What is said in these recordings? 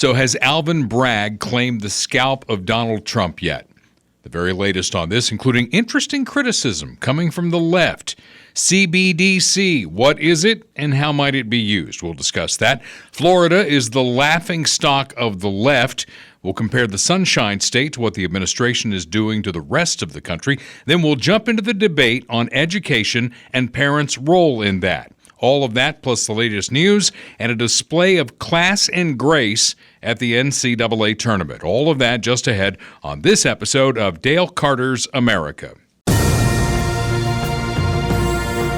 So has Alvin Bragg claimed the scalp of Donald Trump yet? The very latest on this, including interesting criticism coming from the left. CBDC, what is it and how might it be used? We'll discuss that. Florida is the laughing stock of the left. We'll compare the Sunshine State to what the administration is doing to the rest of the country. Then we'll jump into the debate on education and parents' role in that. All of that plus the latest news and a display of class and grace at the NCAA tournament. All of that just ahead on this episode of Dale Carter's America.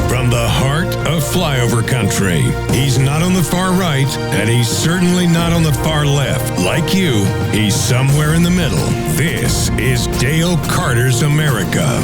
From the heart of flyover country, he's not on the far right, and he's certainly not on the far left. Like you, he's somewhere in the middle. This is Dale Carter's America.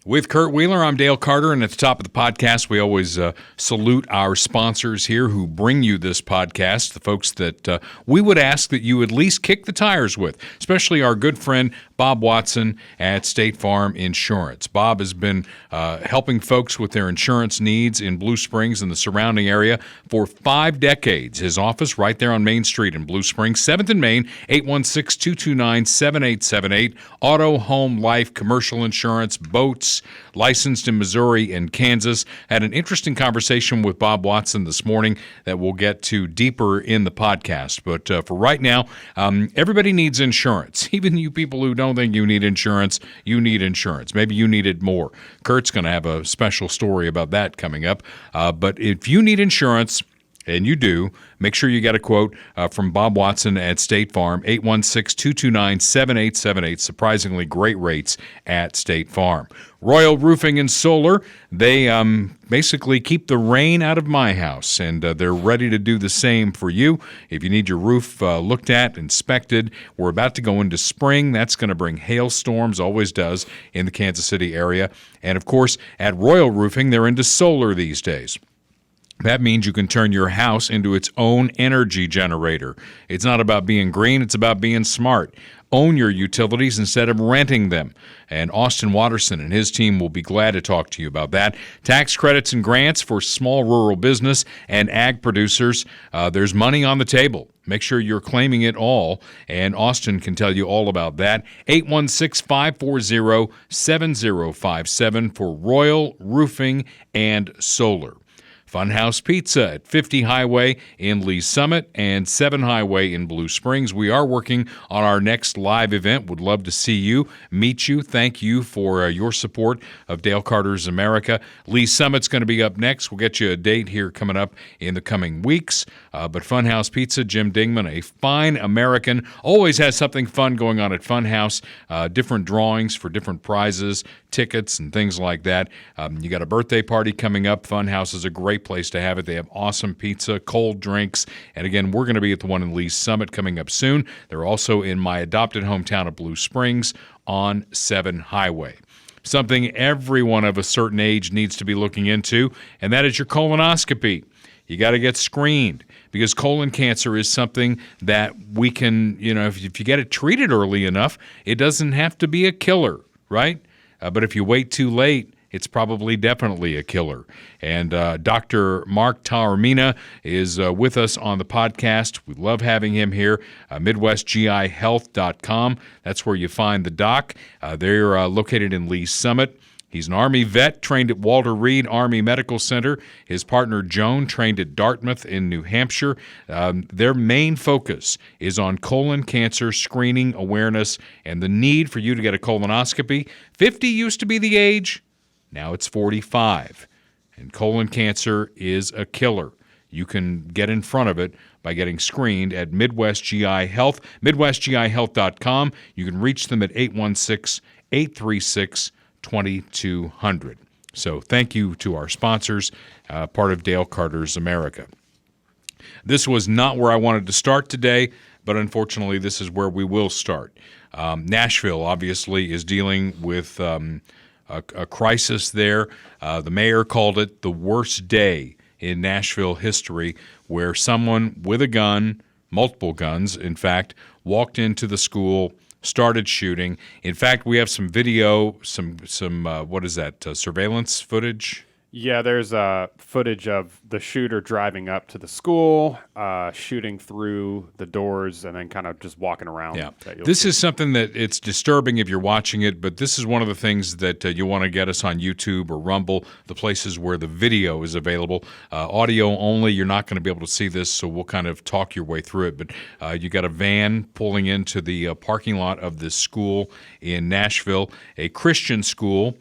With Kurt Wheeler, I'm Dale Carter, and at the top of the podcast, we always salute our sponsors here who bring you this podcast, the folks that we would ask that you at least kick the tires with, especially our good friend Bob Watson at State Farm Insurance. Bob has been helping folks with their insurance needs in Blue Springs and the surrounding area for 5 decades. His office right there on Main Street in Blue Springs, 7th and Main, 816-229-7878. Auto, home, life, commercial insurance, boats, licensed in Missouri and Kansas. Had an interesting conversation with Bob Watson this morning that we'll get to deeper in the podcast. But for right now, everybody needs insurance. Even you people who don't think you need insurance, you need insurance. Maybe you need it more. Kurt's going to have a special story about that coming up. But if you need insurance, and you do, make sure you get a quote from Bob Watson at State Farm, 816-229-7878. Surprisingly great rates at State Farm. Royal Roofing and Solar, they basically keep the rain out of my house, and they're ready to do the same for you. If you need your roof looked at, inspected, we're about to go into spring. That's going to bring hailstorms, always does, in the Kansas City area. And, of course, at Royal Roofing, they're into solar these days. That means you can turn your house into its own energy generator. It's not about being green, it's about being smart. Own your utilities instead of renting them. And Austin Watterson and his team will be glad to talk to you about that. Tax credits and grants for small rural business and ag producers. There's money on the table. Make sure you're claiming it all, and Austin can tell you all about that. 816-540-7057 for Royal Roofing and Solar. Funhouse Pizza at 50 Highway in Lee Summit and 7 Highway in Blue Springs. We are working on our next live event. Would love to see you, meet you. Thank you for your support of Dale Carter's America. Lee Summit's going to be up next. We'll get you a date here coming up in the coming weeks. But Funhouse Pizza, Jim Dingman, a fine American, always has something fun going on at Funhouse. Different drawings for different prizes, tickets, and things like that. You got a birthday party coming up. Funhouse is a great place to have it. They have awesome pizza, cold drinks, and again, we're going to be at the one in Lee Summit coming up soon. They're also in my adopted hometown of Blue Springs on 7 Highway. Something everyone of a certain age needs to be looking into, and that is your colonoscopy. You got to get screened because colon cancer is something that we can, if you get it treated early enough, it doesn't have to be a killer, right? But if you wait too late, it's probably definitely a killer. And Dr. Mark Taormina is with us on the podcast. We love having him here. MidwestGIHealth.com. That's where you find the doc. They're located in Lee Summit. He's an Army vet trained at Walter Reed Army Medical Center. His partner, Joan, trained at Dartmouth in New Hampshire. Their main focus is on colon cancer screening awareness and the need for you to get a colonoscopy. 50 used to be the age. Now it's 45. And colon cancer is a killer. You can get in front of it by getting screened at Midwest GI Health, MidwestGIHealth.com. You can reach them at 816-836-2200. So thank you to our sponsors, part of Dale Carter's America. This was not where I wanted to start today, but unfortunately this is where we will start. Nashville obviously is dealing with a crisis there. The mayor called it the worst day in Nashville history, where someone with a gun, multiple guns, in fact, walked into the school, started shooting. In fact, we have some video, some surveillance footage. Yeah, there's footage of the shooter driving up to the school, shooting through the doors, and then kind of just walking around. Yeah, this is something that it's disturbing if you're watching it, but this is one of the things that you want to get us on YouTube or Rumble, the places where the video is available. Audio only, you're not going to be able to see this, so we'll kind of talk your way through it. But you got a van pulling into the parking lot of this school in Nashville, a Christian school,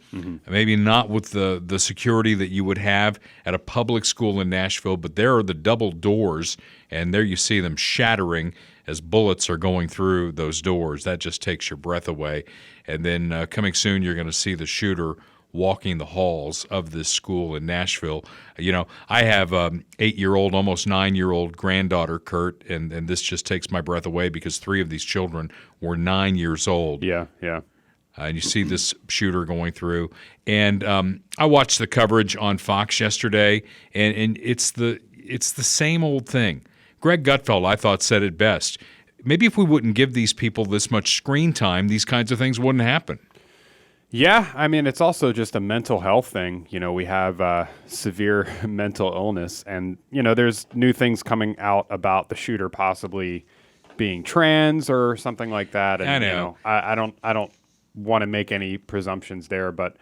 maybe not with the security that you would have at a public school in Nashville, but there are the double doors, and there you see them shattering as bullets are going through those doors. That just takes your breath away. And then coming soon, you're going to see the shooter walking the halls of this school in Nashville. You know, I have 8-year-old, almost 9-year-old granddaughter, Kurt, and this just takes my breath away because 3 of these children were 9 years old. Yeah. And you see this shooter going through. And I watched the coverage on Fox yesterday, and it's the same old thing. Greg Gutfeld, I thought, said it best. Maybe if we wouldn't give these people this much screen time, these kinds of things wouldn't happen. Yeah, I mean, it's also just a mental health thing. You know, we have severe mental illness, and, you know, there's new things coming out about the shooter possibly being trans or something like that. And, I know. You know, I don't want to make any presumptions there, but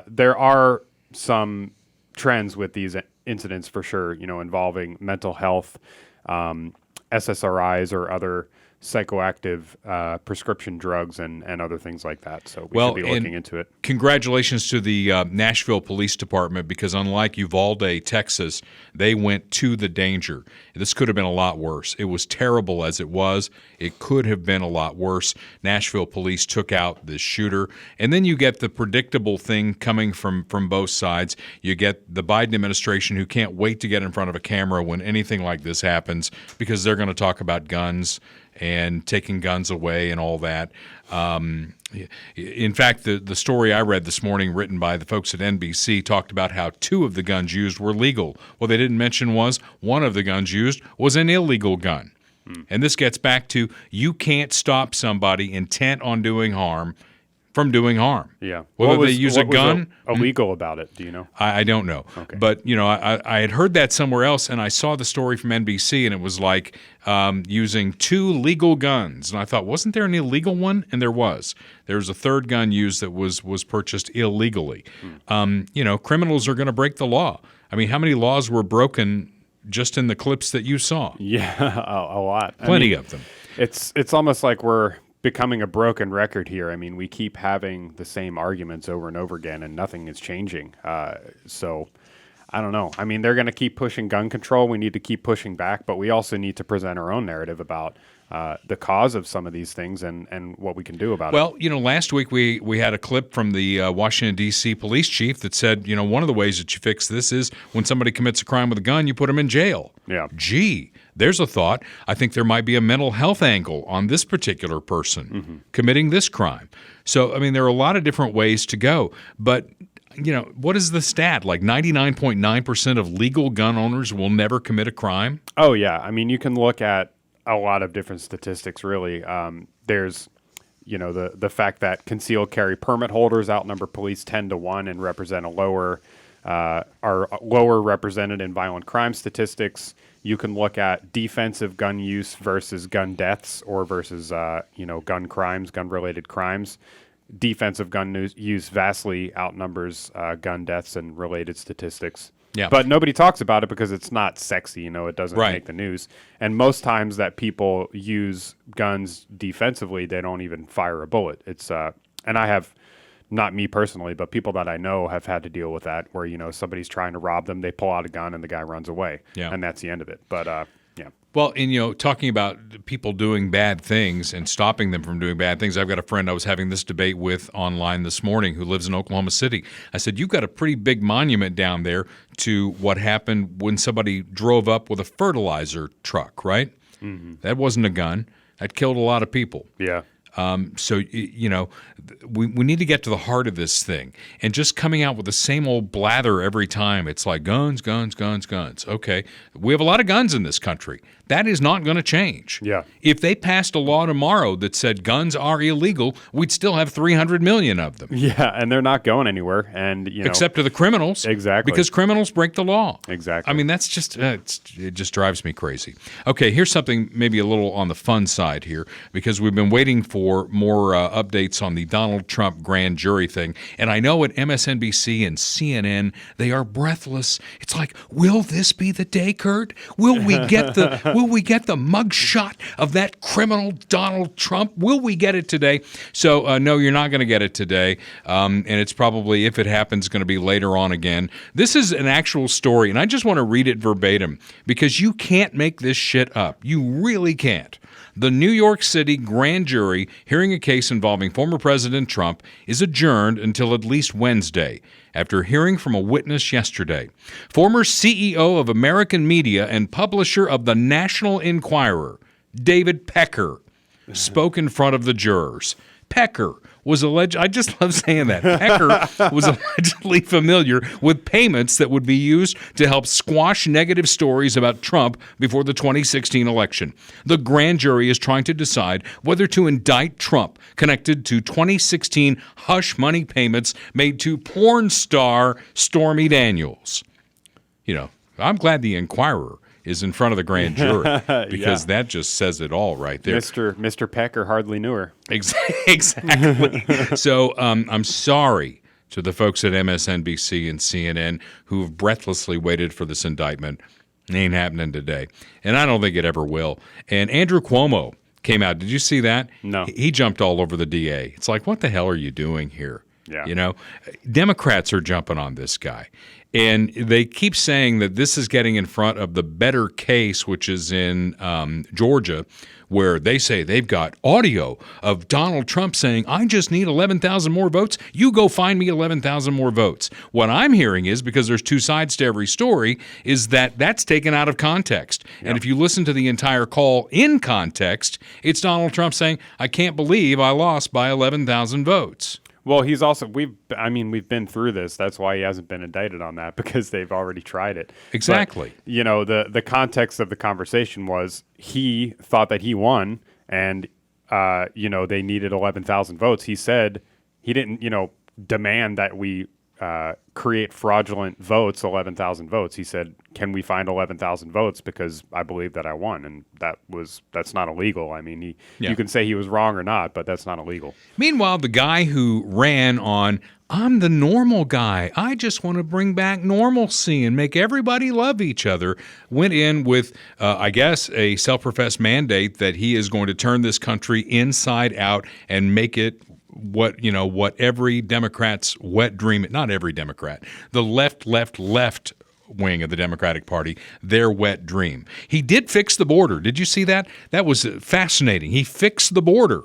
there are some trends with these incidents for sure, you know, involving mental health, SSRIs or other psychoactive prescription drugs and other things like that. So we should be looking into it. Congratulations to the Nashville Police Department, because unlike Uvalde, Texas, they went to the danger. This could have been a lot worse. It was terrible as it was. It could have been a lot worse. Nashville police took out this shooter. And then you get the predictable thing coming from both sides. You get the Biden administration, who can't wait to get in front of a camera when anything like this happens, because they're going to talk about guns and taking guns away and all that. In fact, the story I read this morning, written by the folks at NBC, talked about how 2 of the guns used were legal. What they didn't mention was one of the guns used was an illegal gun. And this gets back to, you can't stop somebody intent on doing harm from doing harm. Yeah. Whether they use a gun. What was illegal about it? Do you know? I don't know. Okay. But, you know, I had heard that somewhere else, and I saw the story from NBC, and it was like using 2 legal guns. And I thought, wasn't there an illegal one? And there was. There was a 3rd gun used that was purchased illegally. You know, criminals are going to break the law. I mean, how many laws were broken just in the clips that you saw? Yeah, a lot. Plenty of them. It's almost like we're becoming a broken record here. I mean, we keep having the same arguments over and over again, and nothing is changing. So I don't know. I mean, they're going to keep pushing gun control. We need to keep pushing back, but we also need to present our own narrative about the cause of some of these things and what we can do about it. Well, you know, last week we had a clip from the Washington, D.C. police chief that said, you know, one of the ways that you fix this is when somebody commits a crime with a gun, you put them in jail. Yeah. Gee, there's a thought. I think there might be a mental health angle on this particular person committing this crime. So, I mean, there are a lot of different ways to go. But, you know, what is the stat? Like 99.9% of legal gun owners will never commit a crime? Oh, yeah. I mean, you can look at a lot of different statistics, really. There's, you know, the fact that concealed carry permit holders outnumber police 10-1 and represent are lower represented in violent crime statistics. You can look at defensive gun use versus gun deaths or versus, you know, gun crimes, gun-related crimes. Defensive gun use vastly outnumbers gun deaths and related statistics. Yeah. But nobody talks about it because it's not sexy, you know, it doesn't Right. make the news. And most times that people use guns defensively, they don't even fire a bullet. It's and I have, not me personally, but people that I know have had to deal with that where, you know, somebody's trying to rob them, they pull out a gun and the guy runs away. Yeah. And that's the end of it. But yeah. Well, and, you know, talking about people doing bad things and stopping them from doing bad things, I've got a friend I was having this debate with online this morning who lives in Oklahoma City. I said, you've got a pretty big monument down there to what happened when somebody drove up with a fertilizer truck, right? Mm-hmm. That wasn't a gun. That killed a lot of people. Yeah. So, we need to get to the heart of this thing. And just coming out with the same old blather every time, it's like guns, guns, guns, guns. Okay, we have a lot of guns in this country. That is not going to change. Yeah. If they passed a law tomorrow that said guns are illegal, we'd still have 300 million of them. Yeah, and they're not going anywhere. And except to the criminals. Exactly. Because criminals break the law. Exactly. I mean, that's just it just drives me crazy. Okay, here's something maybe a little on the fun side here, because we've been waiting for more updates on the Donald Trump grand jury thing. And I know at MSNBC and CNN, they are breathless. It's like, will this be the day, Kurt? Will we get the mug shot of that criminal Donald Trump? Will we get it today? So, no, you're not going to get it today. And it's probably, if it happens, going to be later on again. This is an actual story, and I just want to read it verbatim because you can't make this shit up. You really can't. The New York City grand jury hearing a case involving former President Trump is adjourned until at least Wednesday, after hearing from a witness yesterday. Former CEO of American Media and publisher of the National Enquirer, David Pecker, spoke in front of the jurors. Pecker was alleged, I just love saying that, Pecker was allegedly familiar with payments that would be used to help squash negative stories about Trump before the 2016 election. The grand jury is trying to decide whether to indict Trump connected to 2016 hush money payments made to porn star Stormy Daniels. I'm glad the Enquirer is in front of the grand jury because that just says it all right there. Mr. Pecker hardly knew her. Exactly. So I'm sorry to the folks at MSNBC and CNN who have breathlessly waited for this indictment. It ain't happening today. And I don't think it ever will. And Andrew Cuomo came out. Did you see that? No. He jumped all over the DA. It's like, what the hell are you doing here? Yeah. Democrats are jumping on this guy. And they keep saying that this is getting in front of the better case, which is in Georgia, where they say they've got audio of Donald Trump saying, I just need 11,000 more votes. You go find me 11,000 more votes. What I'm hearing is, because there's two sides to every story, is that that's taken out of context. Yep. And if you listen to the entire call in context, it's Donald Trump saying, I can't believe I lost by 11,000 votes. Well, he's also we've been through this. That's why he hasn't been indicted on that, because they've already tried it. Exactly. But, the context of the conversation was he thought that he won, and they needed 11,000 votes. He said he didn't demand that we create fraudulent votes, 11,000 votes. He said, can we find 11,000 votes because I believe that I won? And that's not illegal. I mean, you can say he was wrong or not, but that's not illegal. Meanwhile, the guy who ran on, I'm the normal guy, I just want to bring back normalcy and make everybody love each other, went in with, I guess, a self-professed mandate that he is going to turn this country inside out and make it what every Democrat's wet dream, not every Democrat, the left wing of the Democratic Party, their wet dream. He did fix the border. Did you see that? That was fascinating. He fixed the border.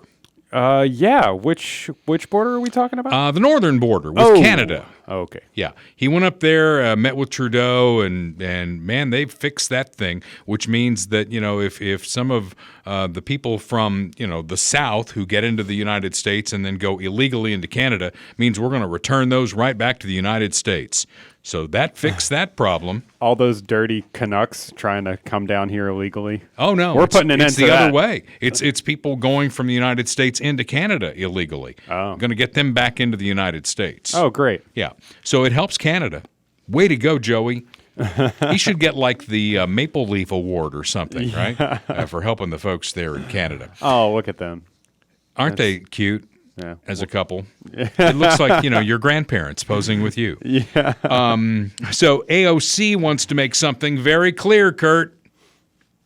Yeah. Which border are we talking about? The northern border with Canada. Oh, okay. Yeah. He went up there, met with Trudeau, and man, they fixed that thing, which means that, if some of the people from, the South who get into the United States and then go illegally into Canada, means we're going to return those right back to the United States. So that fixed that problem. All those dirty Canucks trying to come down here illegally. Oh no, we're putting an end to that. It's the other way. It's people going from the United States into Canada illegally. Oh, going to get them back into the United States. Oh, great. Yeah. So it helps Canada. Way to go, Joey. He should get like the Maple Leaf Award or something, right? For helping the folks there in Canada. Oh, look at them. Aren't they cute? Yeah. As a couple. It looks like, your grandparents posing with you. Yeah. So AOC wants to make something very clear, Kurt.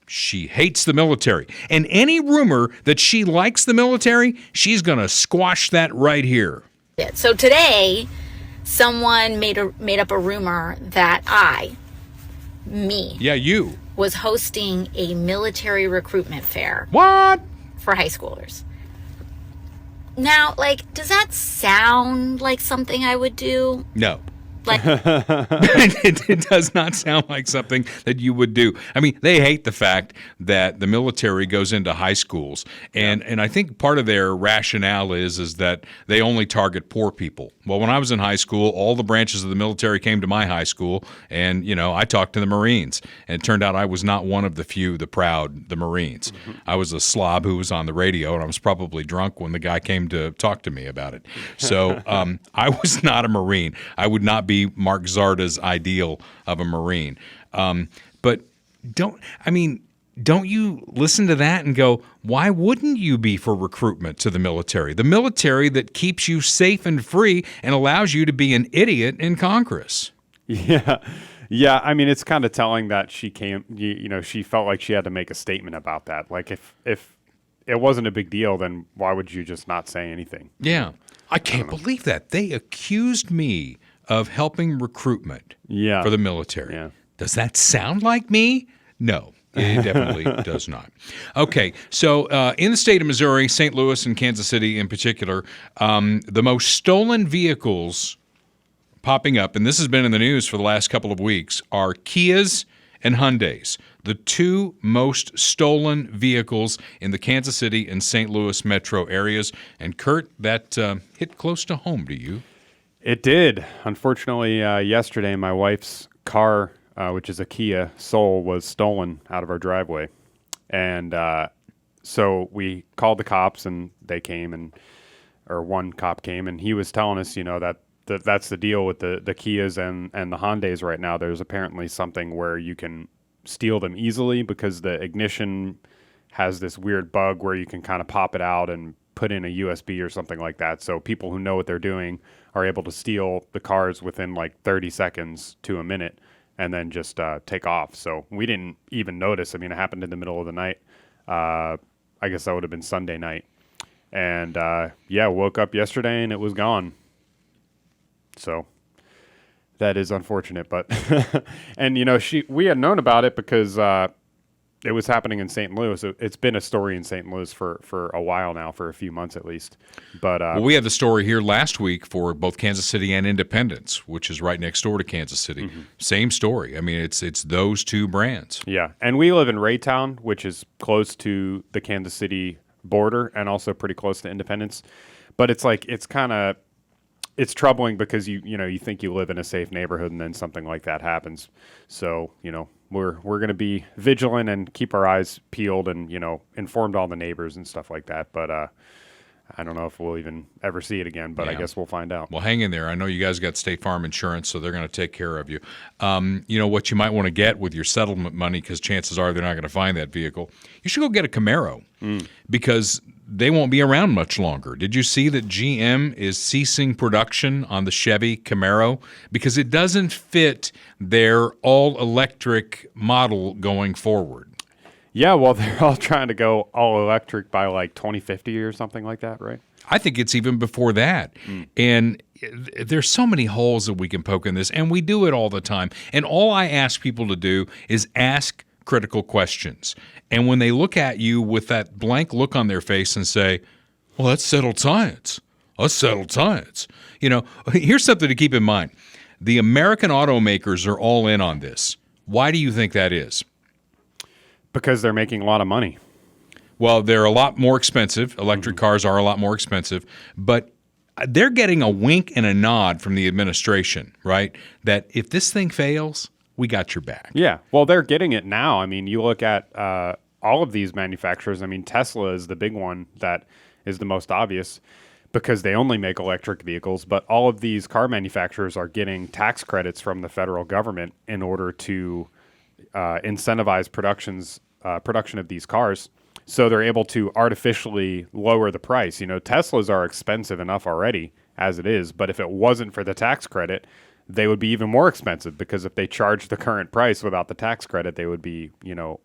She hates the military. And any rumor that she likes the military, she's going to squash that right here. So today, someone made up a rumor that you was hosting a military recruitment fair. What? For high schoolers. Now, does that sound like something I would do? No. Like, It does not sound like something that you would do. I mean, they hate the fact that the military goes into high schools, and I think part of their rationale is that they only target poor people. Well, when I was in high school, all the branches of the military came to my high school, and I talked to the Marines, and it turned out I was not one of the few, the proud, the Marines. Mm-hmm. I was a slob who was on the radio, and I was probably drunk when the guy came to talk to me about it. So I was not a Marine. I would not be Mark Zarda's ideal of a Marine. But don't you listen to that and go, why wouldn't you be for recruitment to the military? The military that keeps you safe and free and allows you to be an idiot in Congress. Yeah. Yeah, I mean, it's kind of telling that she came, she felt like she had to make a statement about that. Like, if it wasn't a big deal, then why would you just not say anything? Yeah. I can't believe that. They accused me of helping recruitment for the military. Yeah. Does that sound like me? No, it definitely does not. Okay, so in the state of Missouri, St. Louis and Kansas City in particular, the most stolen vehicles popping up, and this has been in the news for the last couple of weeks, are Kias and Hyundais, the two most stolen vehicles in the Kansas City and St. Louis metro areas. And Kurt, that hit close to home to you. It did. Unfortunately, yesterday, my wife's car, which is a Kia Soul, was stolen out of our driveway. And so we called the cops, and they came, or one cop came, and he was telling us, that's the deal with the Kias and the Hyundais right now. There's apparently something where you can steal them easily because the ignition has this weird bug where you can kind of pop it out and put in a USB or something like that. So people who know what they're doing are able to steal the cars within like 30 seconds to a minute and then just take off. So we didn't even notice. I mean, it happened in the middle of the night. I guess that would have been Sunday night. And woke up yesterday and it was gone. So that is unfortunate, but and we had known about it because it was happening in St. Louis. It's been a story in St. Louis for a while now, for a few months at least. But we had the story here last week for both Kansas City and Independence, which is right next door to Kansas City. Mm-hmm. Same story. I mean, it's those two brands. Yeah, and we live in Raytown, which is close to the Kansas City border and also pretty close to Independence. But it's troubling because you think you live in a safe neighborhood and then something like that happens. So, we're going to be vigilant and keep our eyes peeled and, informed all the neighbors and stuff like that. But I don't know if we'll even ever see it again, but I guess we'll find out. Well, hang in there. I know you guys got State Farm insurance, so they're going to take care of you. What you might want to get with your settlement money, because chances are they're not going to find that vehicle, you should go get a Camaro because they won't be around much longer. Did you see that GM is ceasing production on the Chevy Camaro because it doesn't fit their all-electric model going forward? Yeah, well, they're all trying to go all-electric by like 2050 or something like that, right? I think it's even before that. And there's so many holes that we can poke in this, and we do it all the time. And all I ask people to do is ask critical questions. And when they look at you with that blank look on their face and say, well, that's settled science. That's settled science. Here's something to keep in mind. The American automakers are all in on this. Why do you think that is? Because they're making a lot of money. Well, they're a lot more expensive. Electric cars are a lot more expensive. But they're getting a wink and a nod from the administration, right? That if this thing fails, we got your back. Yeah. Well, they're getting it now. I mean, you look at all of these manufacturers. I mean, Tesla is the big one that is the most obvious because they only make electric vehicles. But all of these car manufacturers are getting tax credits from the federal government in order to incentivize production of these cars. So they're able to artificially lower the price. Teslas are expensive enough already as it is. But if it wasn't for the tax credit, they would be even more expensive because if they charged the current price without the tax credit, they would be,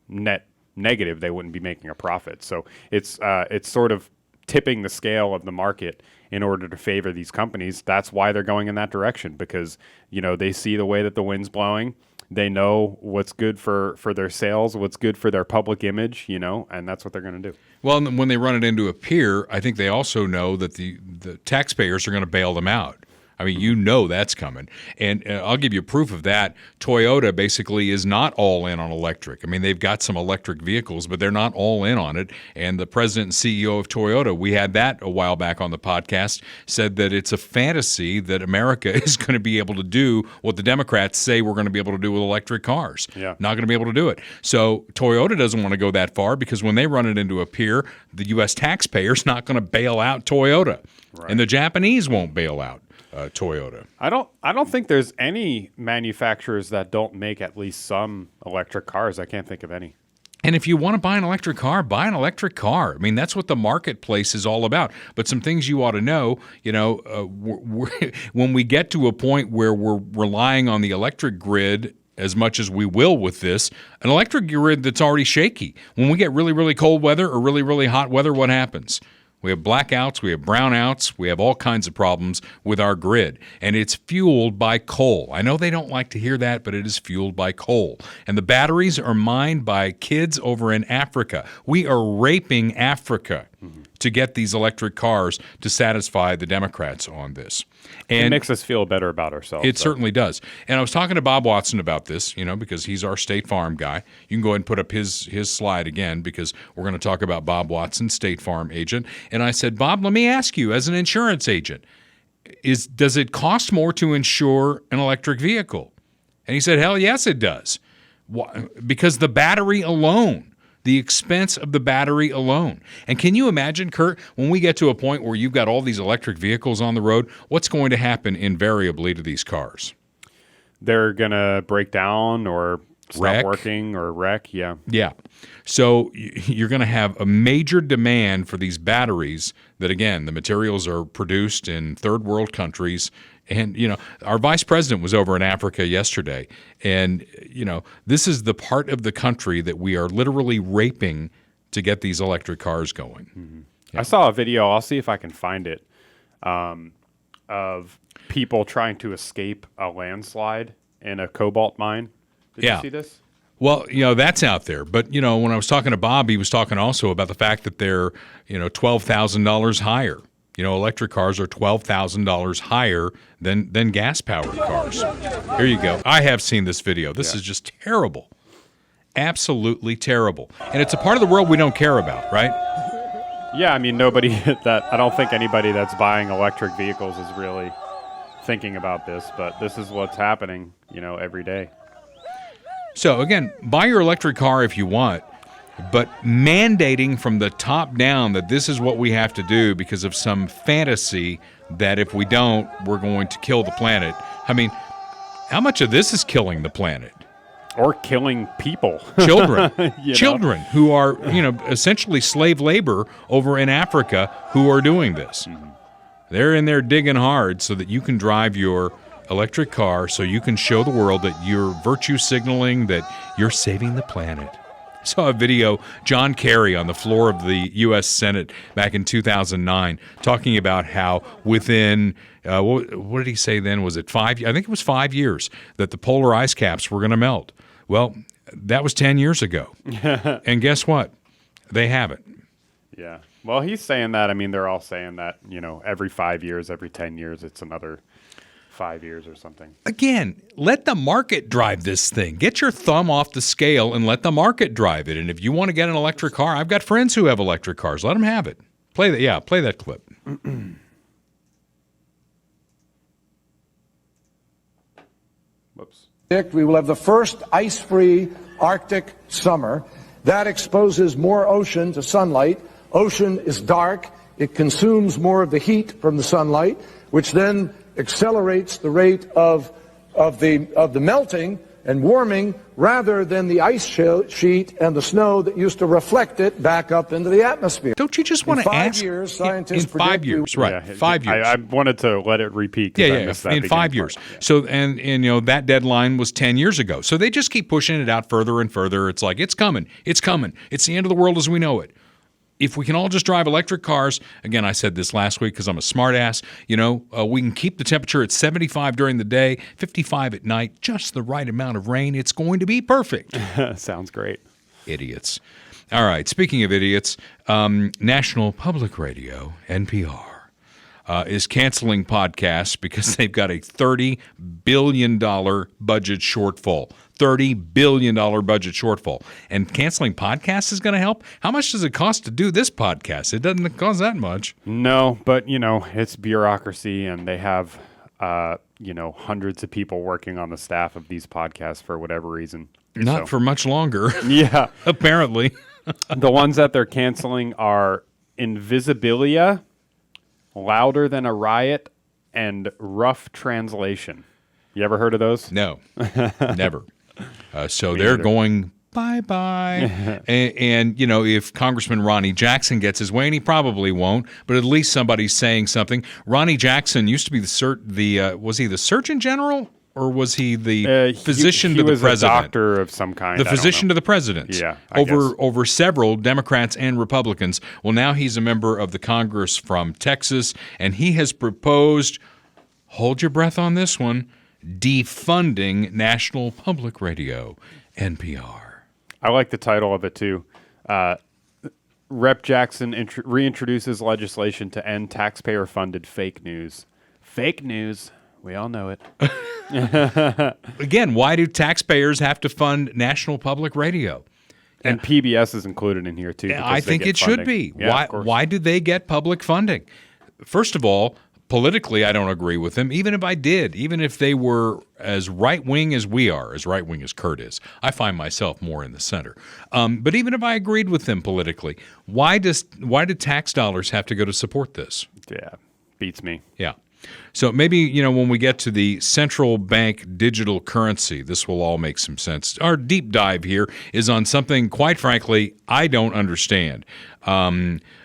net negative. They wouldn't be making a profit. So it's sort of tipping the scale of the market in order to favor these companies. That's why they're going in that direction because, they see the way that the wind's blowing. They know what's good for their sales, what's good for their public image, and that's what they're going to do. Well, when they run it into a pier, I think they also know that the taxpayers are going to bail them out. I mean, you know that's coming. And I'll give you proof of that. Toyota basically is not all in on electric. I mean, they've got some electric vehicles, but they're not all in on it. And the president and CEO of Toyota, we had that a while back on the podcast, said that it's a fantasy that America is going to be able to do what the Democrats say we're going to be able to do with electric cars. Yeah. Not going to be able to do it. So Toyota doesn't want to go that far because when they run it into a pier, the U.S. taxpayer's not going to bail out Toyota. Right. And the Japanese won't bail out Toyota. I don't think there's any manufacturers that don't make at least some electric cars. I can't think of any. And if you want to buy an electric car, buy an electric car. I mean, that's what the marketplace is all about. But some things you ought to know, when we get to a point where we're relying on the electric grid as much as we will with this, an electric grid that's already shaky. When we get really, really cold weather or really, really hot weather, what happens? We have blackouts, we have brownouts, we have all kinds of problems with our grid. And it's fueled by coal. I know they don't like to hear that, but it is fueled by coal. And the batteries are mined by kids over in Africa. We are raping Africa to get these electric cars to satisfy the Democrats on this. And it makes us feel better about ourselves. It certainly does. And I was talking to Bob Watson about this, because he's our State Farm guy. You can go ahead and put up his slide again because we're going to talk about Bob Watson, State Farm agent. And I said, Bob, let me ask you, as an insurance agent, does it cost more to insure an electric vehicle? And he said, hell yes, it does. Why? Because the battery alone. The expense of the battery alone. And can you imagine, Kurt, when we get to a point where you've got all these electric vehicles on the road, what's going to happen invariably to these cars? They're going to break down or wreck. Stop working or wreck, yeah. Yeah. So you're going to have a major demand for these batteries that, again, the materials are produced in third world countries. And, our vice president was over in Africa yesterday. And, this is the part of the country that we are literally raping to get these electric cars going. Mm-hmm. Yeah. I saw a video, I'll see if I can find it, of people trying to escape a landslide in a cobalt mine. Did you see this? Well, that's out there. But, when I was talking to Bob, he was talking also about the fact that they're, $12,000 higher. Electric cars are $12,000 higher than gas-powered cars. Here you go. I have seen this video. This is just terrible. Absolutely terrible. And it's a part of the world we don't care about, right? Yeah, I mean, I don't think anybody that's buying electric vehicles is really thinking about this, but this is what's happening, every day. So, again, buy your electric car if you want. But mandating from the top down that this is what we have to do because of some fantasy that if we don't, we're going to kill the planet. I mean, how much of this is killing the planet? Or killing people. Children. Children who are, essentially slave labor over in Africa who are doing this. Mm-hmm. They're in there digging hard so that you can drive your electric car so you can show the world that you're virtue signaling, that you're saving the planet. Saw a video, John Kerry on the floor of the U.S. Senate back in 2009, talking about how within, what did he say then? Was it 5? I think it was 5 years that the polar ice caps were going to melt. Well, that was 10 years ago. And guess what? They haven't. Yeah. Well, he's saying that. I mean, they're all saying that, every 5 years, every 10 years, it's another 5 years or something. Again, let the market drive this thing. Get your thumb off the scale and let the market drive it. And if you want to get an electric car, I've got friends who have electric cars. Let them have it. Play that clip. Whoops. We will have the first ice-free Arctic summer. That exposes more ocean to sunlight. Ocean is dark. It consumes more of the heat from the sunlight, which then accelerates the rate of the melting and warming rather than the ice sheet and the snow that used to reflect it back up into the atmosphere. Don't you just want to ask? 5 years, scientists in 5 years, right? Yeah, 5 years. I wanted to let it repeat. I missed that in 5 years. Yeah. So and that deadline was 10 years ago. So they just keep pushing it out further and further. It's like it's coming. It's coming. It's the end of the world as we know it. If we can all just drive electric cars, again, I said this last week because I'm a smartass, we can keep the temperature at 75 during the day, 55 at night, just the right amount of rain. It's going to be perfect. Sounds great. Idiots. All right, speaking of idiots, National Public Radio, NPR, is canceling podcasts because they've got a $30 billion budget shortfall. $30 billion budget shortfall. And canceling podcasts is going to help? How much does it cost to do this podcast? It doesn't cost that much. No, but, it's bureaucracy, and they have, hundreds of people working on the staff of these podcasts for whatever reason. Not for much longer. Yeah. Apparently. The ones that they're canceling are Invisibilia, Louder Than a Riot, and Rough Translation. You ever heard of those? No, never. So they're going bye-bye. and, if Congressman Ronnie Jackson gets his way, and he probably won't, but at least somebody's saying something. Ronnie Jackson used to be was he the Surgeon General? Or was he the physician to the president? He was a doctor of some kind. The physician to the president. Yeah, over several Democrats and Republicans. Well, now he's a member of the Congress from Texas, and he has proposed, hold your breath on this one, defunding National Public Radio, NPR. I like the title of it, too. Rep. Jackson reintroduces legislation to end taxpayer-funded fake news. Fake news. We all know it. Again, why do taxpayers have to fund National Public Radio? And PBS is included in here, too. I think it should be. Yeah, why do they get public funding? First of all, politically, I don't agree with them. Even if I did, even if they were as right-wing as we are, as right-wing as Kurt is, I find myself more in the center. But even if I agreed with them politically, why do tax dollars have to go to support this? Yeah, beats me. Yeah. So maybe, when we get to the central bank digital currency, this will all make some sense. Our deep dive here is on something, quite frankly, I don't understand.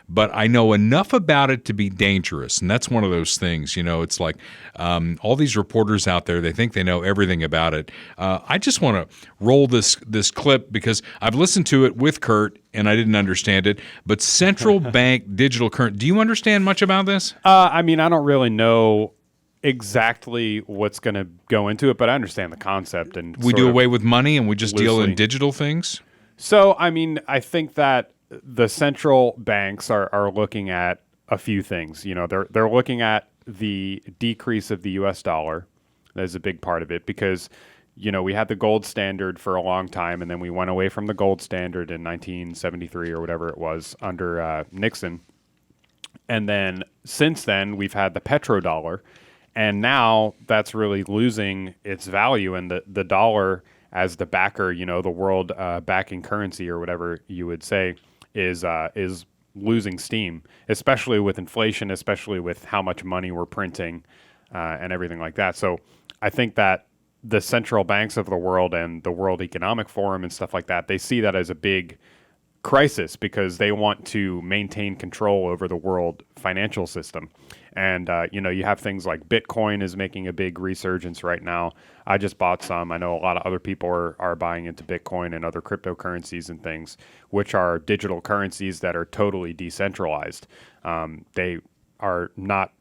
But I know enough about it to be dangerous. And that's one of those things, it's like all these reporters out there, they think they know everything about it. I just want to roll this clip because I've listened to it with Kurt and I didn't understand it. But central bank digital currency, do you understand much about this? I don't really know exactly what's going to go into it, but I understand the concept. And we do away with money and we just deal in digital things? So, I think that the central banks are looking at a few things. They're looking at the decrease of the U.S. dollar. That is a big part of it because, we had the gold standard for a long time, and then we went away from the gold standard in 1973 or whatever it was under Nixon. And then since then, we've had the petrodollar, and now that's really losing its value, and the dollar as the backer, the world backing currency or whatever you would say, is losing steam, especially with inflation, especially with how much money we're printing and everything like that. So I think that the central banks of the world and the World Economic Forum and stuff like that, they see that as a big crisis because they want to maintain control over the world financial system. And, you have things like Bitcoin is making a big resurgence right now. I just bought some. I know a lot of other people are buying into Bitcoin and other cryptocurrencies and things, which are digital currencies that are totally decentralized. They are not,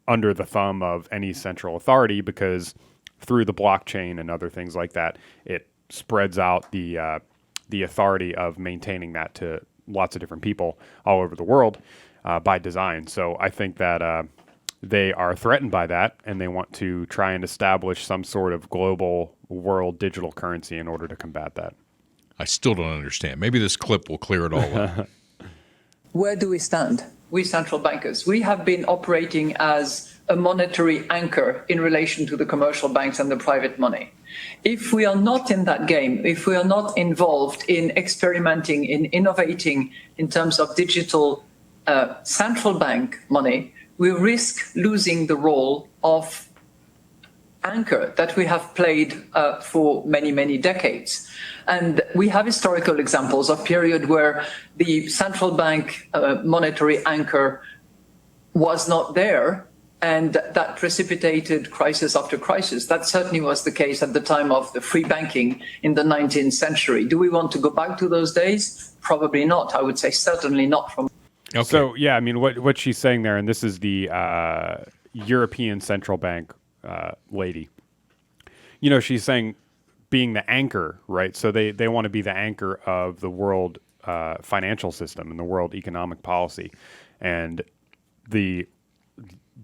under the thumb of any central authority because through the blockchain and other things like that, it spreads out the authority of maintaining that to lots of different people all over the world. By design. So I think that they are threatened by that, and they want to try and establish some sort of global world digital currency in order to combat that. I still don't understand. Maybe this clip will clear it all up. Where do we stand? We central bankers, we have been operating as a monetary anchor in relation to the commercial banks and the private money. If we are not in that game, if we are not involved in experimenting, in innovating in terms of digital central bank money, we risk losing the role of anchor that we have played for many, many decades. And we have historical examples of period where the central bank monetary anchor was not there, and that precipitated crisis after crisis. That certainly was the case at the time of the free banking in the 19th century. Do we want to go back to those days? Probably not. I would say certainly not from. Okay. So, yeah, what she's saying there, and this is the European Central Bank lady, she's saying being the anchor, right? So they want to be the anchor of the world financial system and the world economic policy. And the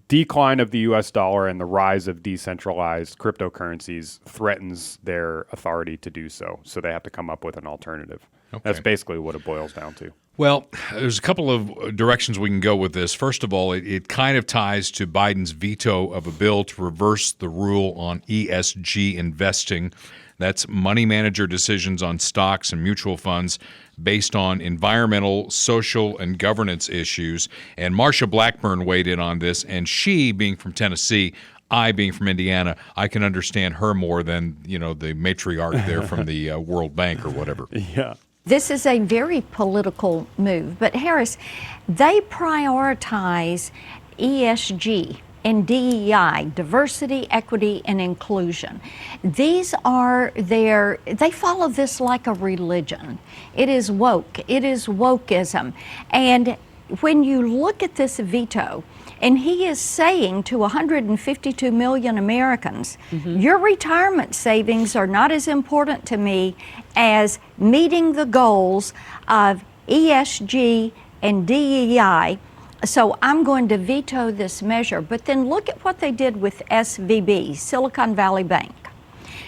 decline of the U.S. dollar and the rise of decentralized cryptocurrencies threatens their authority to do so. So they have to come up with an alternative. Okay. That's basically what it boils down to. Well, there's a couple of directions we can go with this. First of all, it kind of ties to Biden's veto of a bill to reverse the rule on ESG investing. That's money manager decisions on stocks and mutual funds based on environmental, social, and governance issues. And Marsha Blackburn weighed in on this, and she, being from Tennessee, I, being from Indiana, I can understand her more than, the matriarch there from the World Bank or whatever. Yeah. This is a very political move, but Harris, they prioritize ESG and DEI, diversity, equity, and inclusion. These are they follow this like a religion. It is woke, it is wokeism. And when you look at this veto, and he is saying to 152 million Americans, your retirement savings are not as important to me as meeting the goals of ESG and DEI, so I'm going to veto this measure. But then look at what they did with SVB, Silicon Valley Bank.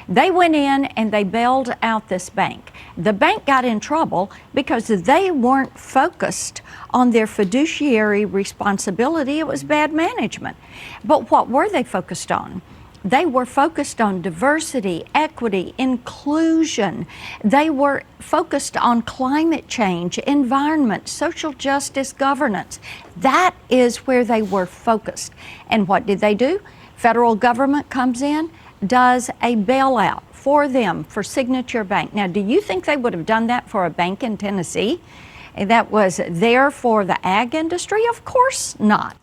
They went in and they bailed out this bank. The bank got in trouble because they weren't focused on their fiduciary responsibility. It was bad management. But what were they focused on? They were focused on diversity, equity, inclusion. They were focused on climate change, environment, social justice, governance. That is where they were focused. And what did they do? Federal government comes in, does a bailout for them, for Signature Bank. Now, do you think they would have done that for a bank in Tennessee that was there for the ag industry? Of course not.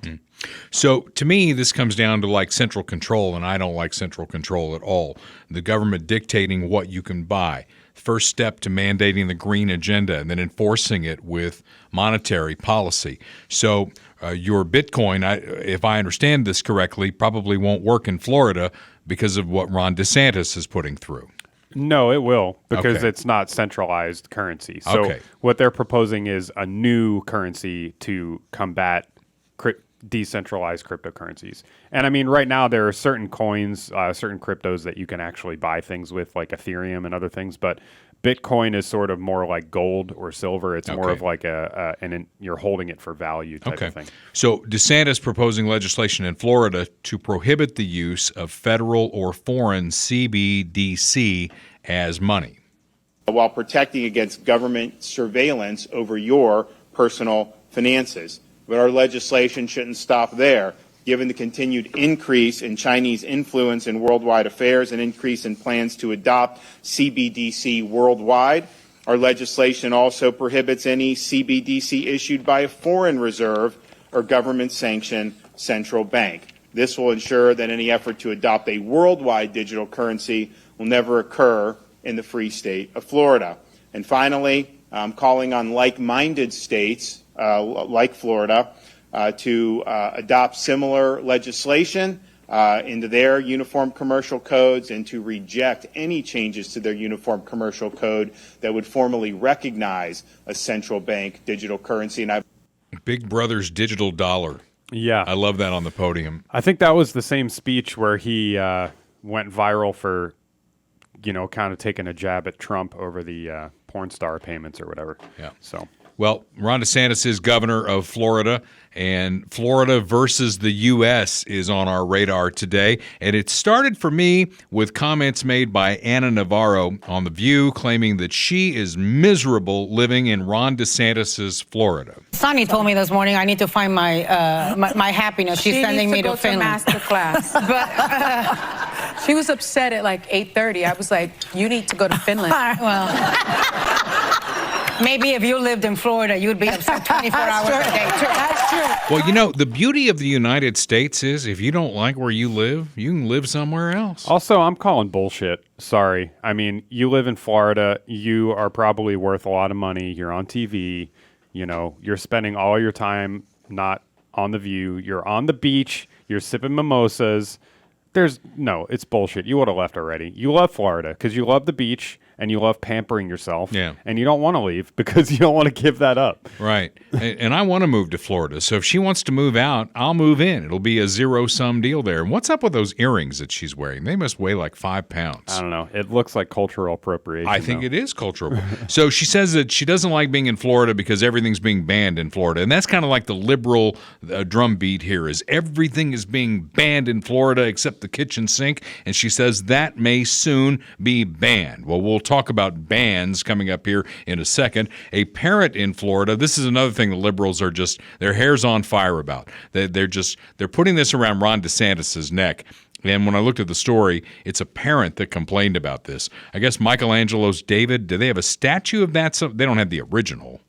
So to me, this comes down to like central control, and I don't like central control at all. The government dictating what you can buy. First step to mandating the green agenda and then enforcing it with monetary policy. So your Bitcoin, if I understand this correctly, probably won't work in Florida because of what Ron DeSantis is putting through. No, it will, because Okay. it's not centralized currency. So Okay. what they're proposing is a new currency to combat decentralized cryptocurrencies. And I mean, right now there are certain coins, certain cryptos that you can actually buy things with, like Ethereum and other things. But Bitcoin is sort of more like gold or silver. It's more Okay. of like you're holding it for value type of thing. So DeSantis proposing legislation in Florida to prohibit the use of federal or foreign CBDC as money. While protecting against government surveillance over your personal finances. But our legislation shouldn't stop there. Given the continued increase in Chinese influence in worldwide affairs and increase in plans to adopt CBDC worldwide, our legislation also prohibits any CBDC issued by a foreign reserve or government-sanctioned central bank. This will ensure that any effort to adopt a worldwide digital currency will never occur in the free state of Florida. And finally, I'm calling on like-minded states like Florida to adopt similar legislation into their uniform commercial codes and to reject any changes to their uniform commercial code that would formally recognize a central bank digital currency. And Big Brother's digital dollar. Yeah. I love that on the podium. I think that was the same speech where he went viral for, kind of taking a jab at Trump over the porn star payments or whatever. Yeah. So. Well, Ron DeSantis is governor of Florida, and Florida versus the U.S. is on our radar today. And it started for me with comments made by Anna Navarro on The View, claiming that she is miserable living in Ron DeSantis's Florida. Sonny told me this morning I need to find my happiness. She's sending me to Finland. Master class. But she was upset at like 8:30. I was like, you need to go to Finland. Well, maybe if you lived in Florida, you'd be upset 24 hours a day, too. That's true. Well, the beauty of the United States is if you don't like where you live, you can live somewhere else. Also, I'm calling bullshit. Sorry. I mean, you live in Florida. You are probably worth a lot of money. You're on TV. You're spending all your time not on The View. You're on the beach. You're sipping mimosas. It's bullshit. You would have left already. You love Florida because you love the beach. and you love pampering yourself. Yeah. And you don't want to leave because you don't want to give that up. Right. And I want to move to Florida. So if she wants to move out, I'll move in. It'll be a zero-sum deal there. And what's up with those earrings that she's wearing? They must weigh like 5 pounds. I don't know. It looks like cultural appropriation. I think it is cultural. So she says that she doesn't like being in Florida because everything's being banned in Florida. And that's kind of like the liberal drumbeat here is everything is being banned in Florida except the kitchen sink. And she says that may soon be banned. Well, we'll talk about bans coming up here in a second. A parent in Florida, this is another thing the liberals are just, their hair's on fire about. They're putting this around Ron DeSantis' neck. And when I looked at the story, it's a parent that complained about this. I guess Michelangelo's David, do they have a statue of that? So they don't have the original.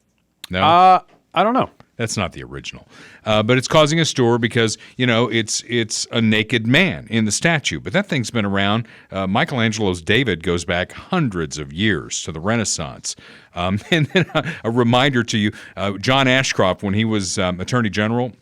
No? I don't know. That's not the original. But it's causing a stir because, it's a naked man in the statue. But that thing's been around. Michelangelo's David goes back hundreds of years to the Renaissance. And then a reminder to you, John Ashcroft, when he was Attorney General,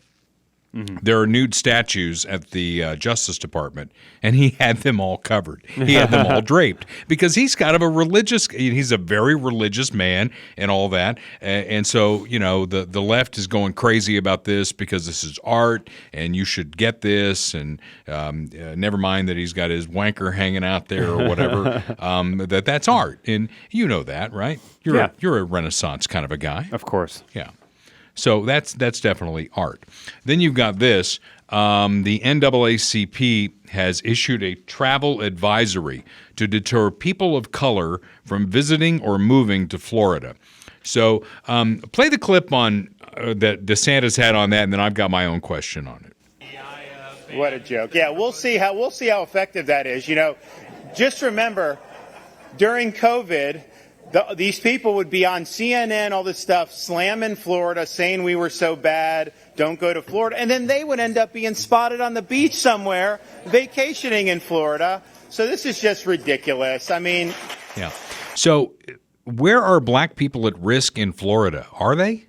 there are nude statues at the Justice Department, and he had them all covered. He had them all draped because he's he's a very religious man and all that. And so, the left is going crazy about this because this is art and you should get this. And never mind that he's got his wanker hanging out there or whatever, that's art. And you know that, right? You're a Renaissance kind of a guy. Of course. Yeah. So that's definitely art. Then you've got this. The NAACP has issued a travel advisory to deter people of color from visiting or moving to Florida. So play the clip on that DeSantis had on that, and then I've got my own question on it. What a joke. Yeah, we'll see how effective that is. Just remember, during COVID, these people would be on CNN, all this stuff, slamming Florida, saying we were so bad, don't go to Florida. And then they would end up being spotted on the beach somewhere, vacationing in Florida. So this is just ridiculous. Yeah. So where are black people at risk in Florida? Are they?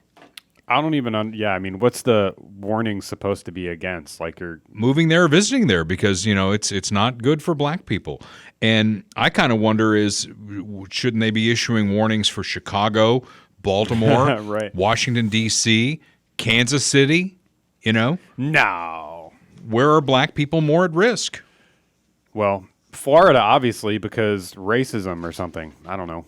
I don't even what's the warning supposed to be against? Like you're moving there or visiting there because, it's not good for black people. And I kind of wonder shouldn't they be issuing warnings for Chicago, Baltimore, right. Washington, D.C., Kansas City, No. Where are black people more at risk? Well, Florida, obviously, because racism or something. I don't know.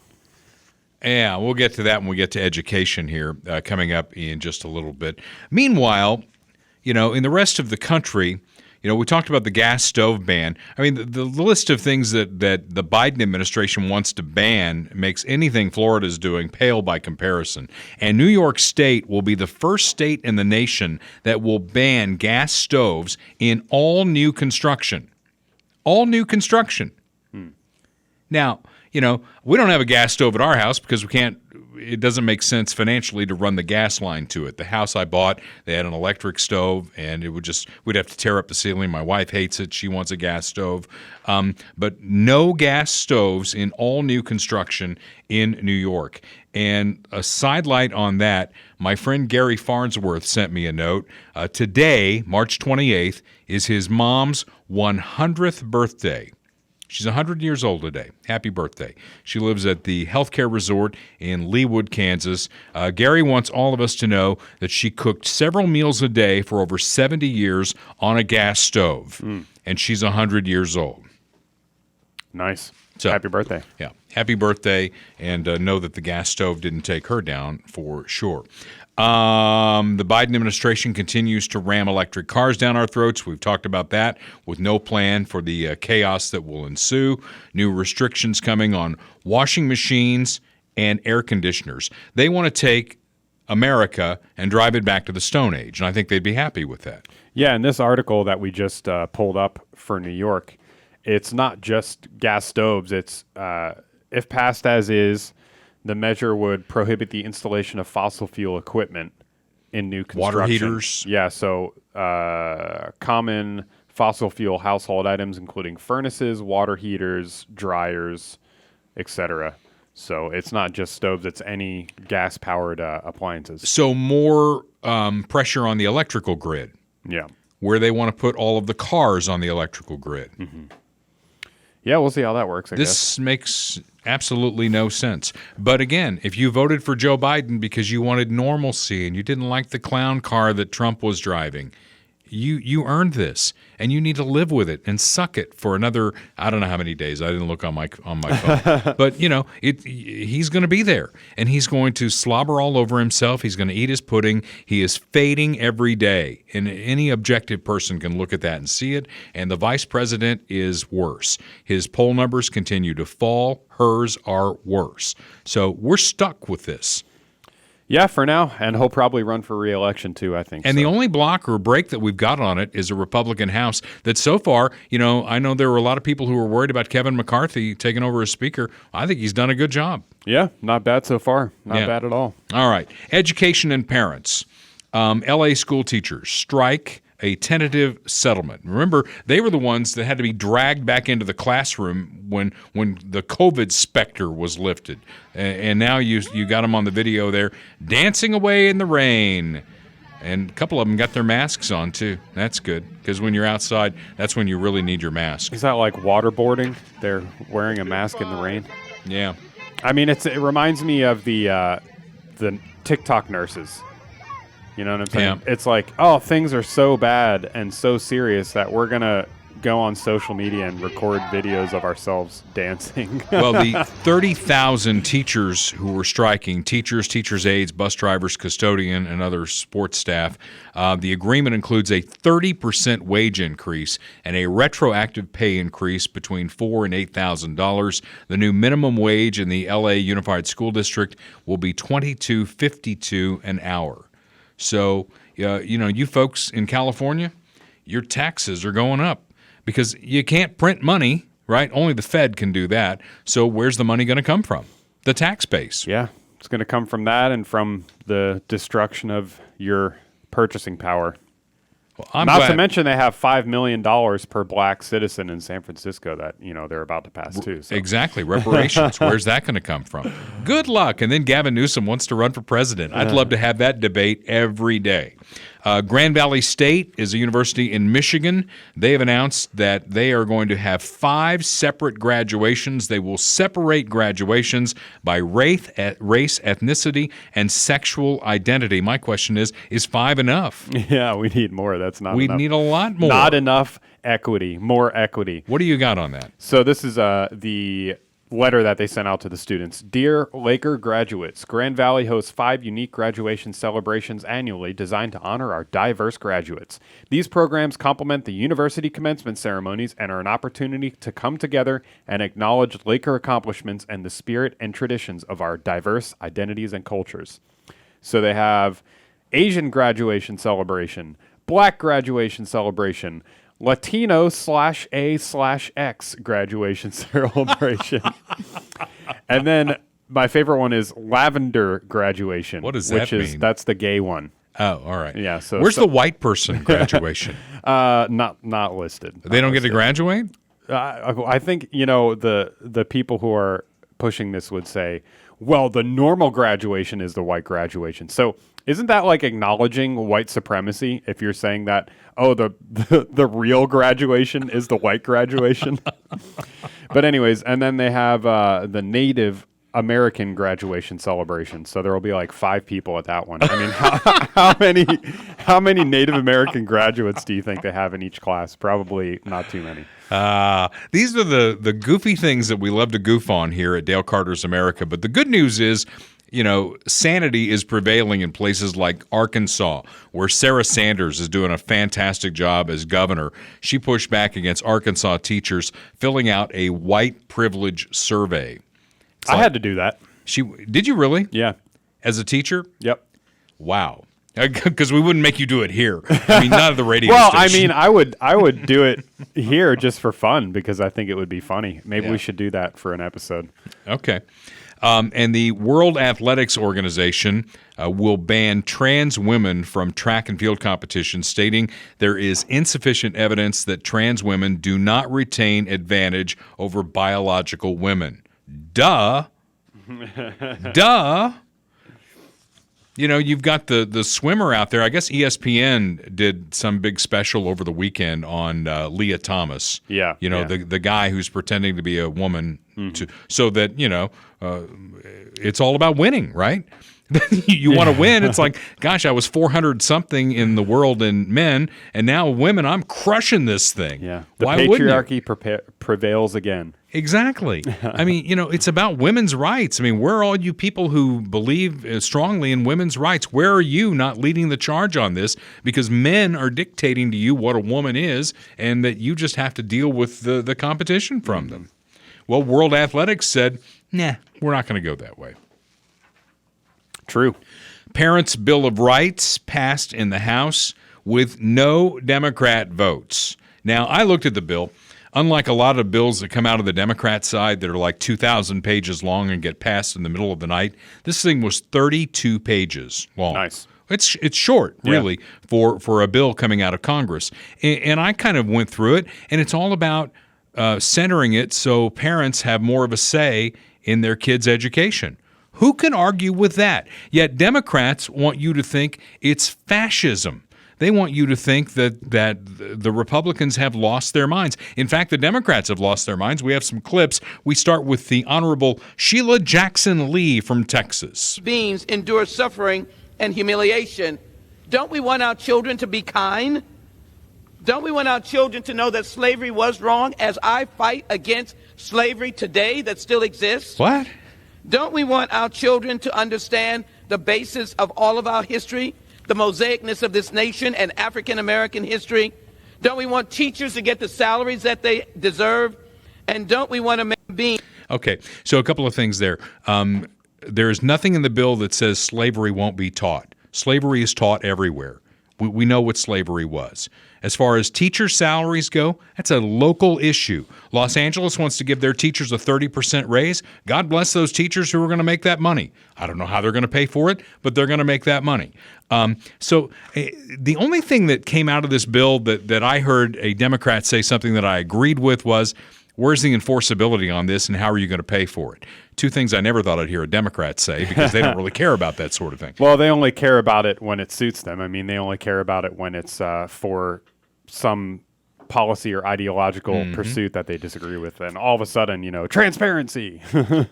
Yeah, we'll get to that when we get to education here coming up in just a little bit. Meanwhile, in the rest of the country, we talked about the gas stove ban. The list of things that the Biden administration wants to ban makes anything Florida's doing pale by comparison. And New York State will be the first state in the nation that will ban gas stoves in all new construction. All new construction. Now, we don't have a gas stove at our house because it doesn't make sense financially to run the gas line to it. The house I bought, they had an electric stove, and we'd have to tear up the ceiling. My wife hates it. She wants a gas stove. But no gas stoves in all new construction in New York. And a sidelight on that, my friend Gary Farnsworth sent me a note. Today, March 28th, is his mom's 100th birthday. She's 100 years old today. Happy birthday. She lives at the healthcare resort in Leawood, Kansas. Gary wants all of us to know that she cooked several meals a day for over 70 years on a gas stove, and she's 100 years old. Nice. So, happy birthday. Yeah. Happy birthday, and know that the gas stove didn't take her down for sure. The Biden administration continues to ram electric cars down our throats. We've talked about that with no plan for the chaos that will ensue. New restrictions coming on washing machines and air conditioners. They want to take America and drive it back to the Stone Age, and I think they'd be happy with that. Yeah, in this article that we just pulled up for New York, it's not just gas stoves. It's, if passed as is, the measure would prohibit the installation of fossil fuel equipment in new construction. Water heaters. Yeah, so common fossil fuel household items, including furnaces, water heaters, dryers, etc. So it's not just stoves, it's any gas-powered appliances. So more pressure on the electrical grid. Yeah. Where they want to put all of the cars on the electrical grid. Mm-hmm. Yeah, we'll see how that works, I guess. This makes absolutely no sense. But again, if you voted for Joe Biden because you wanted normalcy and you didn't like the clown car that Trump was driving, you earned this, and you need to live with it and suck it for another, I don't know how many days. I didn't look on my phone. But, he's going to be there, and he's going to slobber all over himself. He's going to eat his pudding. He is fading every day, and any objective person can look at that and see it, and the vice president is worse. His poll numbers continue to fall. Hers are worse. So we're stuck with this. Yeah, for now, and he'll probably run for re-election too, I think. And the only block or break that we've got on it is a Republican House that so far, I know there were a lot of people who were worried about Kevin McCarthy taking over as Speaker. I think he's done a good job. Yeah, not bad so far. Not bad at all. All right. Education and parents. L.A. school teachers strike a tentative settlement. Remember, they were the ones that had to be dragged back into the classroom when the COVID specter was lifted. And now you got them on the video there dancing away in the rain. And a couple of them got their masks on, too. That's good, because when you're outside, that's when you really need your mask. Is that like waterboarding? They're wearing a mask in the rain? Yeah. I mean, it reminds me of the TikTok nurses. You know what I'm saying? Yeah. It's like, oh, things are so bad and so serious that we're going to go on social media and record videos of ourselves dancing. Well, the 30,000 teachers who were striking, teachers' aides, bus drivers, custodian, and other sports staff, the agreement includes a 30% wage increase and a retroactive pay increase between $4,000 and $8,000. The new minimum wage in the LA Unified School District will be $22.52 an hour. So, you folks in California, your taxes are going up because you can't print money, right? Only the Fed can do that. So where's the money going to come from? The tax base. Yeah, it's going to come from that and from the destruction of your purchasing power. Well, Not to mention they have $5 million per black citizen in San Francisco that, they're about to pass too. So. Exactly. Reparations. Where's that going to come from? Good luck. And then Gavin Newsom wants to run for president. I'd love to have that debate every day. Grand Valley State is a university in Michigan. They have announced that they are going to have 5 separate graduations. They will separate graduations by race, ethnicity, and sexual identity. My question is 5 enough? Yeah, we need more. That's not enough. We need a lot more. Not enough equity. More equity. What do you got on that? So this is the letter that they sent out to the students. Dear Laker graduates, Grand Valley hosts 5 unique graduation celebrations annually designed to honor our diverse graduates. These programs complement the university commencement ceremonies and are an opportunity to come together and acknowledge Laker accomplishments and the spirit and traditions of our diverse identities and cultures. So they have Asian graduation celebration, Black graduation celebration, Latino/A/X graduation celebration. And then my favorite one is lavender graduation. What does that mean? That's the gay one. Oh, all right. Yeah. So where's the white person graduation? Not listed. They don't get to graduate? I think, the people who are pushing this would say, well, the normal graduation is the white graduation. So isn't that like acknowledging white supremacy if you're saying that, oh, the real graduation is the white graduation? But anyways, and then they have the Native American graduation celebration. So there will be like 5 people at that one. I mean, how many Native American graduates do you think they have in each class? Probably not too many. These are the goofy things that we love to goof on here at Dale Carter's America. But the good news is, sanity is prevailing in places like Arkansas, where Sarah Sanders is doing a fantastic job as governor. She pushed back against Arkansas teachers filling out a white privilege survey. I had to do that. Did you really? Yeah. As a teacher? Yep. Wow. Because we wouldn't make you do it here. I mean, not at the radio well, station. I would do it here just for fun because I think it would be funny. Maybe we should do that for an episode. Okay. And the World Athletics Organization will ban trans women from track and field competitions, stating there is insufficient evidence that trans women do not retain advantage over biological women. Duh. Duh. You know, you've got the swimmer out there. I guess ESPN did some big special over the weekend on Leah Thomas. Yeah. You know, yeah. the guy who's pretending to be a woman so that, you know, it's all about winning, right? You want to win. It's like, gosh, I was 400 something in the world in men, and now women, I'm crushing this thing. Yeah. The Why wouldn't you? patriarchy prevails again. Exactly. I mean, you know, it's about women's rights. I mean, where are all you people who believe strongly in women's rights? Where are you not leading the charge on this? Because men are dictating to you what a woman is, and that you just have to deal with the competition from them. Well, World Athletics said, nah, we're not going to go that way. True. Parents' Bill of Rights passed in the House with no Democrat votes. Now, I looked at the bill. Unlike a lot of bills that come out of the Democrat side that are like 2,000 pages long and get passed in the middle of the night, this thing was 32 pages long. Nice. It's short, really, for a bill coming out of Congress. And I kind of went through it, and it's all about centering it so parents have more of a say in their kids' education. Who can argue with that? Yet Democrats want you to think it's fascism. They want you to think that the Republicans have lost their minds. In fact, the Democrats have lost their minds. We have some clips. We start with the Honorable Sheila Jackson Lee from Texas. Beings endure suffering and humiliation. Don't we want our children to be kind? Don't we want our children to know that slavery was wrong as I fight against slavery today that still exists? What? Don't we want our children to understand the basis of all of our history, the mosaicness of this nation and African American history? Don't we want teachers to get the salaries that they deserve? And don't we want to make being... Okay, so a couple of things there. There is nothing in the bill that says slavery won't be taught. Slavery is taught everywhere. We know what slavery was. As far as teacher salaries go, that's a local issue. Los Angeles wants to give their teachers a 30% raise. God bless those teachers who are going to make that money. I don't know how they're going to pay for it, but they're going to make that money. So the only thing that came out of this bill that I heard a Democrat say something that I agreed with was, where's the enforceability on this and how are you going to pay for it? Two things I never thought I'd hear a Democrat say because they don't really care about that sort of thing. Well, they only care about it when it suits them. I mean, they only care about it when it's for some policy or ideological pursuit that they disagree with. And all of a sudden, you know, transparency.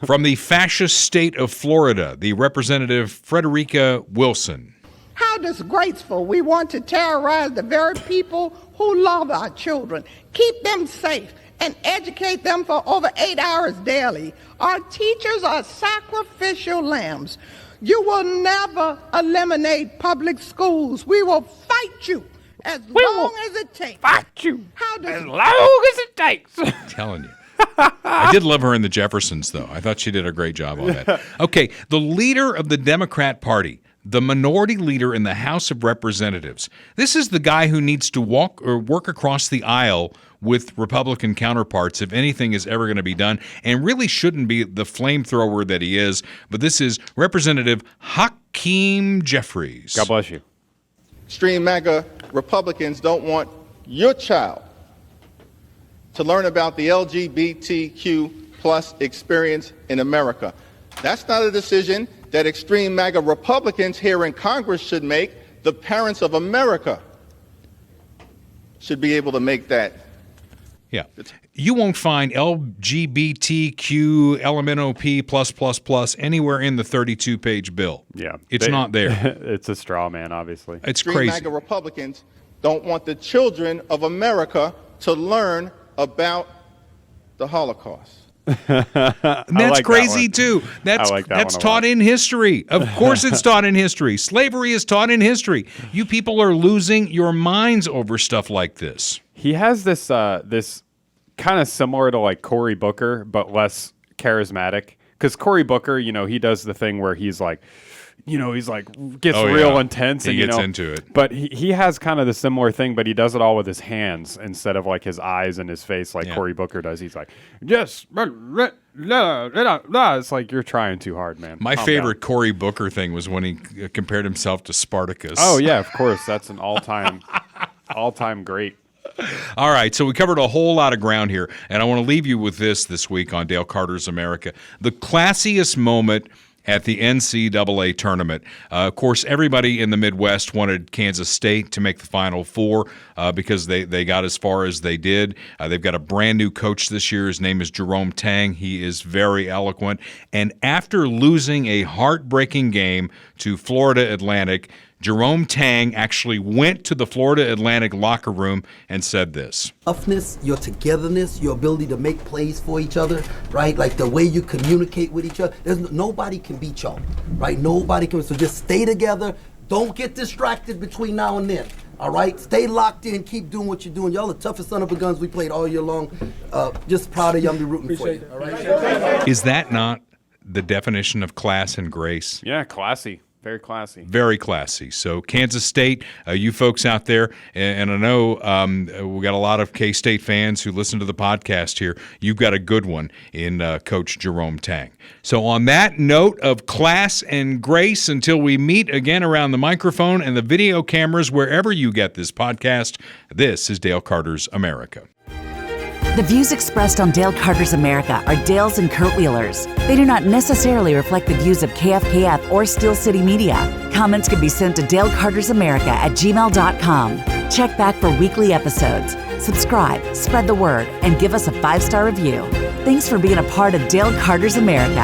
From the fascist state of Florida, the Representative Frederica Wilson. How disgraceful. We want to terrorize the very people who love our children, keep them safe, and educate them for over 8 hours daily. Our teachers are sacrificial lambs. You will never eliminate public schools. We will fight you as long as it takes. Fight you as long as it takes. I'm telling you. I did love her in the Jeffersons, though. I thought she did a great job on that. Okay, the leader of the Democrat Party, the minority leader in the House of Representatives. This is the guy who needs to walk or work across the aisle with Republican counterparts if anything is ever going to be done, and really shouldn't be the flamethrower that he is. But this is Representative Hakeem Jeffries. God bless you. Extreme MAGA Republicans don't want your child to learn about the LGBTQ plus experience in America. That's not a decision that extreme MAGA Republicans here in Congress should make. The parents of America should be able to make that. Yeah. You won't find LGBTQ, LMNOP+++ anywhere in the 32-page bill. Yeah. It's not there. It's a straw man, obviously. It's Extreme crazy. MAGA Republicans don't want the children of America to learn about the Holocaust. That's crazy too. That's taught in history. Of course it's taught in history. Slavery is taught in history. You people are losing your minds over stuff like this. He has this this kind of similar to like Cory Booker, but less charismatic. Because Cory Booker, you know, he does the thing where he's like, you know, he's like gets real intense. He and gets you know, into it. But he has kind of the similar thing, but he does it all with his hands instead of like his eyes and his face like Cory Booker does. He's like, yes, it's like you're trying too hard, man. My favorite Cory Booker thing was when he compared himself to Spartacus. Oh yeah, of course. That's an all-time great. All right, so we covered a whole lot of ground here, and I want to leave you with this week on Dale Carter's America. The classiest moment at the NCAA tournament. Of course, everybody in the Midwest wanted Kansas State to make the Final Four because they got as far as they did. They've got a brand new coach this year. His name is Jerome Tang. He is very eloquent. And after losing a heartbreaking game to Florida Atlantic, Jerome Tang actually went to the Florida Atlantic locker room and said this. Toughness, your togetherness, your ability to make plays for each other, right? Like the way you communicate with each other. Nobody can beat y'all, right? Nobody can. So just stay together. Don't get distracted between now and then. All right? Stay locked in. Keep doing what you're doing. Y'all the toughest son of a guns we played all year long. Just proud of y'all. Be rooting for you. All right? Is that not the definition of class and grace? Yeah, classy. Very classy. Very classy. So Kansas State, you folks out there, and I know we got a lot of K-State fans who listen to the podcast here. You've got a good one in Coach Jerome Tang. So on that note of class and grace, until we meet again around the microphone and the video cameras wherever you get this podcast, this is Dale Carter's America. The views expressed on Dale Carter's America are Dale's and Kurt Wheeler's. They do not necessarily reflect the views of KFKF or Steel City Media. Comments can be sent to dalecartersamerica@gmail.com. Check back for weekly episodes. Subscribe, spread the word, and give us a 5-star review. Thanks for being a part of Dale Carter's America.